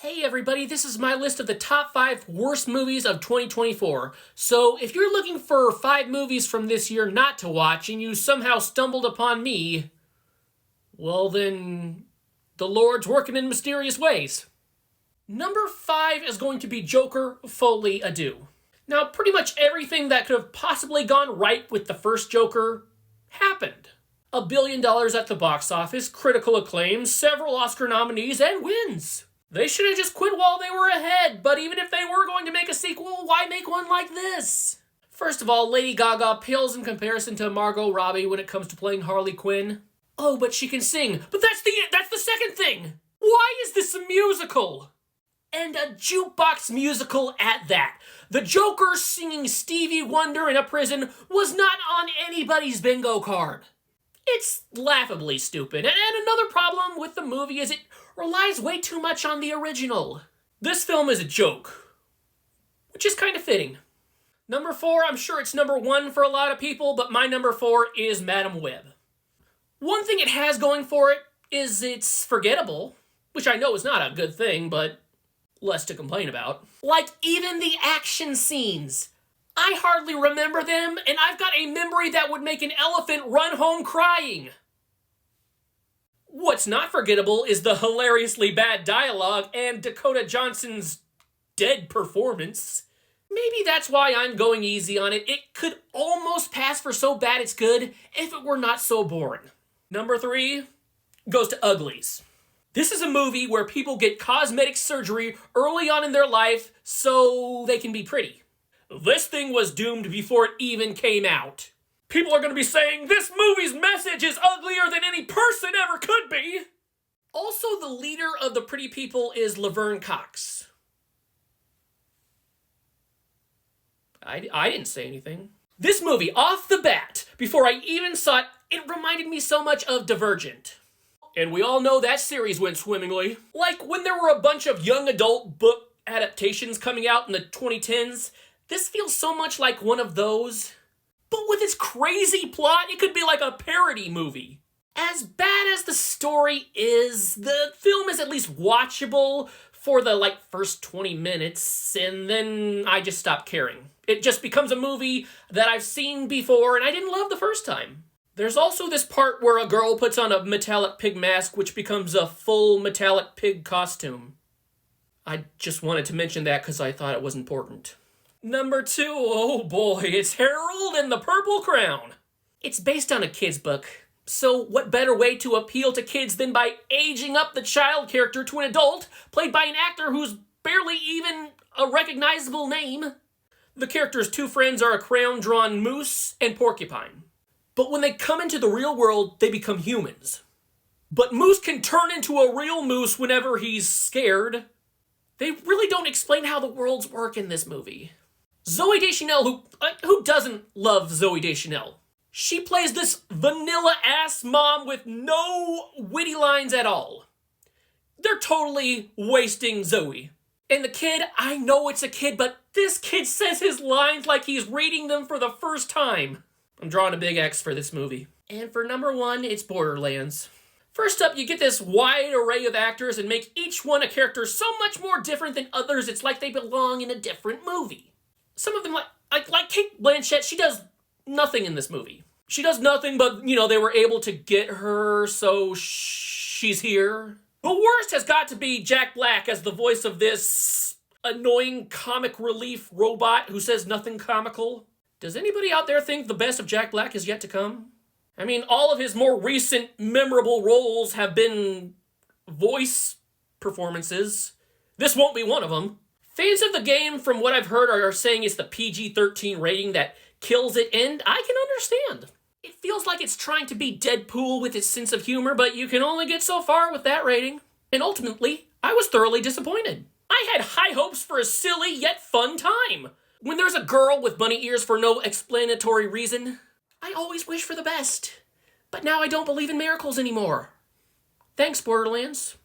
Hey everybody, this is my list of the top 5 worst movies of 2024. So if you're looking for 5 movies from this year not to watch and you somehow stumbled upon me, well then, the Lord's working in mysterious ways. Number 5 is going to be Joker, Fully Ado. Now, pretty much everything that could have possibly gone right with the first Joker happened. $1 billion at the box office, critical acclaim, several Oscar nominees, and wins. They should have just quit while they were ahead, but even if they were going to make a sequel, why make one like this? First of all, Lady Gaga pales in comparison to Margot Robbie when it comes to playing Harley Quinn. Oh, but she can sing. But that's the second thing! Why is this a musical? And a jukebox musical at that. The Joker singing Stevie Wonder in a prison was not on anybody's bingo card. It's laughably stupid, and another problem with the movie is it relies way too much on the original. This film is a joke, which is kind of fitting. Number 4, I'm sure it's number 1 for a lot of people, but my number 4 is Madam Web. One thing it has going for it is it's forgettable, which I know is not a good thing, but less to complain about. Like, even the action scenes. I hardly remember them, and I've got a memory that would make an elephant run home crying. What's not forgettable is the hilariously bad dialogue and Dakota Johnson's dead performance. Maybe that's why I'm going easy on it. It could almost pass for so bad it's good if it were not so boring. Number 3 goes to Uglies. This is a movie where people get cosmetic surgery early on in their life so they can be pretty. This thing was doomed before it even came out. People are going to be saying, this movie's message is uglier than any person ever could be. Also, the leader of the pretty people is Laverne Cox. I didn't say anything. This movie, off the bat, before I even saw it, it reminded me so much of Divergent. And we all know that series went swimmingly. Like when there were a bunch of young adult book adaptations coming out in the 2010s, this feels so much like one of those. But with its crazy plot, it could be like a parody movie. As bad as the story is, the film is at least watchable for the first 20 minutes, and then I just stop caring. It just becomes a movie that I've seen before and I didn't love the first time. There's also this part where a girl puts on a metallic pig mask, which becomes a full metallic pig costume. I just wanted to mention that because I thought it was important. Number 2, oh boy, it's Harold and the Purple Crown. It's based on a kid's book, so what better way to appeal to kids than by aging up the child character to an adult, played by an actor who's barely even a recognizable name? The character's 2 friends are a crayon-drawn moose and porcupine. But when they come into the real world, they become humans. But Moose can turn into a real moose whenever he's scared. They really don't explain how the worlds work in this movie. Zooey Deschanel, who doesn't love Zooey Deschanel? She plays this vanilla-ass mom with no witty lines at all. They're totally wasting Zooey. And the kid, I know it's a kid, but this kid says his lines like he's reading them for the first time. I'm drawing a big X for this movie. And for number 1, it's Borderlands. First up, you get this wide array of actors and make each one a character so much more different than others, it's like they belong in a different movie. Some of them, like Kate Blanchett, she does nothing in this movie. She does nothing but, they were able to get her, so she's here. The worst has got to be Jack Black as the voice of this annoying comic relief robot who says nothing comical. Does anybody out there think the best of Jack Black is yet to come? I mean, all of his more recent memorable roles have been voice performances. This won't be one of them. Fans of the game, from what I've heard, are saying it's the PG-13 rating that kills it, and I can understand. It feels like it's trying to be Deadpool with its sense of humor, but you can only get so far with that rating. And ultimately, I was thoroughly disappointed. I had high hopes for a silly yet fun time. When there's a girl with bunny ears for no explanatory reason, I always wish for the best. But now I don't believe in miracles anymore. Thanks, Borderlands.